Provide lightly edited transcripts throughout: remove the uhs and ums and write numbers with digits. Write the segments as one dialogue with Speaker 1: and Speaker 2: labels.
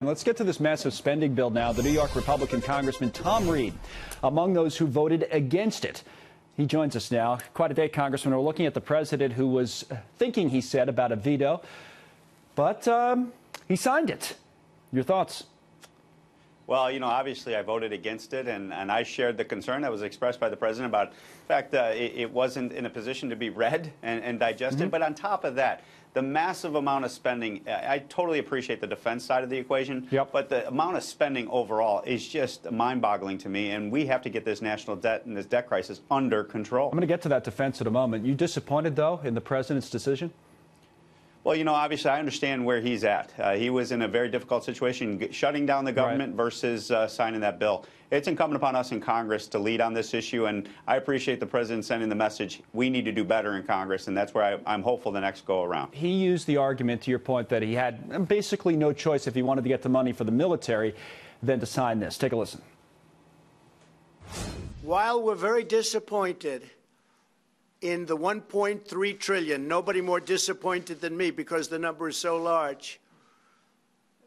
Speaker 1: Let's get to this massive spending bill now. The New York Republican Congressman Tom Reed, among those who voted against it. He joins us now. Quite a day, Congressman. We're looking at the president who was thinking, he said, about a veto, but he signed it. Your thoughts?
Speaker 2: Well, you know, obviously I voted against it, and I shared the concern that was expressed by the president about the fact that it wasn't in a position to be read and digested. But on top of that, the massive amount of spending, I totally appreciate the defense side of the equation, but the amount of spending overall is just mind-boggling to me, and we have to get this national debt and this debt crisis under control.
Speaker 1: I'm going to get to that defense in a moment. You disappointed, though, in the president's decision?
Speaker 2: Well, you know, obviously I understand where he's at. He was in a very difficult situation, shutting down the government versus signing that bill. It's incumbent upon us in Congress to lead on this issue, and I appreciate the president sending the message we need to do better in Congress, and that's where I'm hopeful the next go-around.
Speaker 1: He used the argument, to your point, that he had basically no choice if he wanted to get the money for the military than to sign this. Take a listen.
Speaker 3: While we're very disappointed in the $1.3 trillion, nobody more disappointed than me because the number is so large.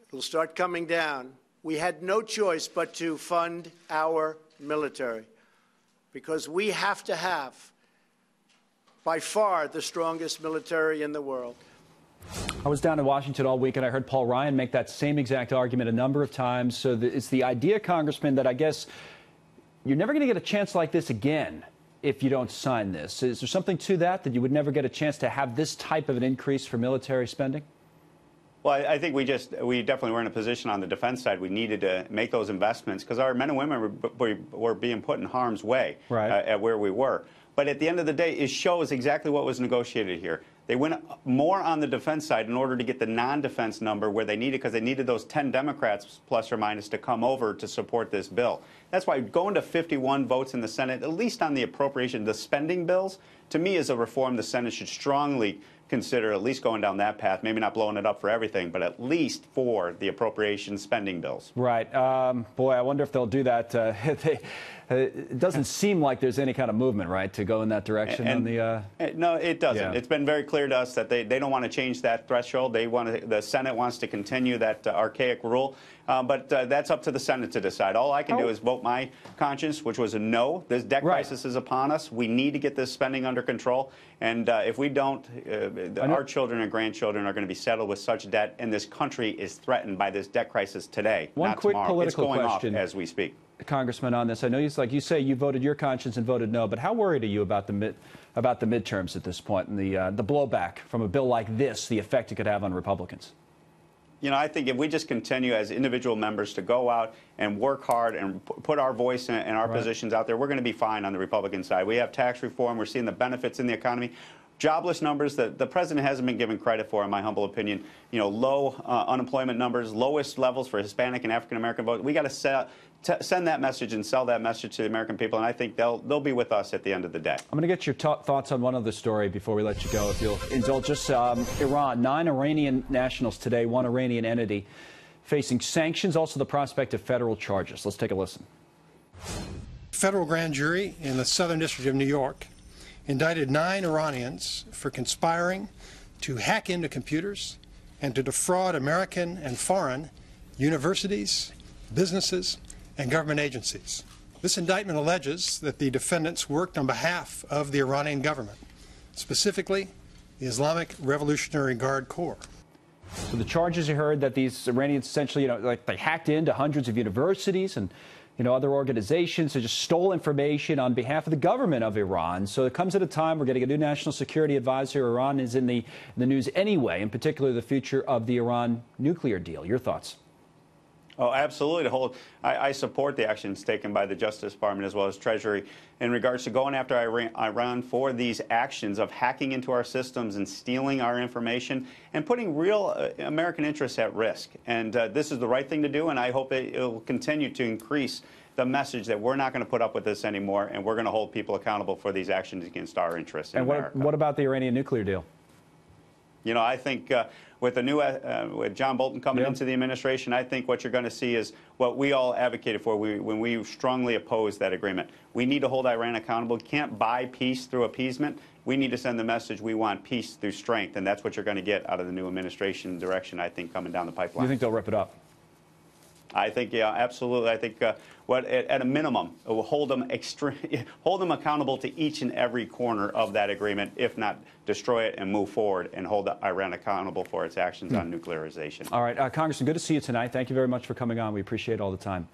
Speaker 3: It'll start coming down. We had no choice but to fund our military because we have to have, by far, the strongest military in the world.
Speaker 1: I was down in Washington all week, and I heard Paul Ryan make that same exact argument a number of times. So it's the idea, Congressman, that I guess you're never going to get a chance like this again if you don't sign this. Is there something to that you would never get a chance to have this type of an increase for military spending?
Speaker 2: Well, I think we definitely were in a position on the defense side. We needed to make those investments because our men and women were being put in harm's way at where we were. But at the end of the day, it shows exactly what was negotiated here. They went more on the defense side in order to get the non-defense number where they needed, because they needed those 10 Democrats, plus or minus, to come over to support this bill. That's why going to 51 votes in the Senate, at least on the appropriation, the spending bills, to me is a reform the Senate should strongly consider, at least going down that path, maybe not blowing it up for everything, but at least for the appropriation spending bills.
Speaker 1: Right. Boy, I wonder if they'll do that. It doesn't seem like there's any kind of movement, right, to go in that direction.
Speaker 2: No, it doesn't.
Speaker 1: Yeah.
Speaker 2: It's been very clear to us that they don't want to change that threshold. The Senate wants to continue that archaic rule, but that's up to the Senate to decide. All I can do is vote my conscience, which was a no. This debt crisis is upon us. We need to get this spending under control, and if we don't, our children and grandchildren are going to be saddled with such debt, and this country is threatened by this debt crisis today,
Speaker 1: One
Speaker 2: not
Speaker 1: quick
Speaker 2: tomorrow.
Speaker 1: Political
Speaker 2: it's going
Speaker 1: question,
Speaker 2: off as we speak.
Speaker 1: Congressman, on this. I know like you say, you voted your conscience and voted no, but how worried are you about the midterms at this point and the blowback from a bill like this, the effect it could have on Republicans?
Speaker 2: You know, I think if we just continue as individual members to go out and work hard and put our voice and our positions out there, we're going to be fine on the Republican side. We have tax reform. We're seeing the benefits in the economy. Jobless numbers that the president hasn't been given credit for, in my humble opinion. You know, low unemployment numbers, lowest levels for Hispanic and African American vote. We got to send that message and sell that message to the American people, and I think they'll be with us at the end of the day.
Speaker 1: I'm going to get your thoughts on one other story before we let you go, if you'll indulge us. Iran, 9 Iranian nationals today, 1 Iranian entity, facing sanctions, also the prospect of federal charges. Let's take a listen.
Speaker 4: Federal grand jury in the Southern District of New York indicted 9 Iranians for conspiring to hack into computers and to defraud American and foreign universities, businesses, and government agencies. This indictment alleges that the defendants worked on behalf of the Iranian government, specifically the Islamic Revolutionary Guard Corps.
Speaker 1: So the charges you heard that these Iranians essentially, like they hacked into hundreds of universities and other organizations. They just stole information on behalf of the government of Iran. So it comes at a time we're getting a new national security advisor. Iran is in the news anyway, in particular the future of the Iran nuclear deal. Your thoughts?
Speaker 2: Oh, absolutely. I support the actions taken by the Justice Department as well as Treasury in regards to going after Iran for these actions of hacking into our systems and stealing our information and putting real American interests at risk. And this is the right thing to do, and I hope it will continue to increase the message that we're not going to put up with this anymore, and we're going to hold people accountable for these actions against our interests in America.
Speaker 1: And what about the Iranian nuclear deal?
Speaker 2: You know, I think with the new with John Bolton coming into the administration, I think what you're going to see is what we all advocated for when we strongly opposed that agreement. We need to hold Iran accountable. We can't buy peace through appeasement. We need to send the message we want peace through strength, and that's what you're going to get out of the new administration direction, I think, coming down the pipeline.
Speaker 1: You think they'll rip it up?
Speaker 2: I think, yeah, absolutely. I think at a minimum, it will hold them accountable to each and every corner of that agreement, if not destroy it and move forward and hold Iran accountable for its actions on nuclearization.
Speaker 1: All right, Congressman, good to see you tonight. Thank you very much for coming on. We appreciate all the time.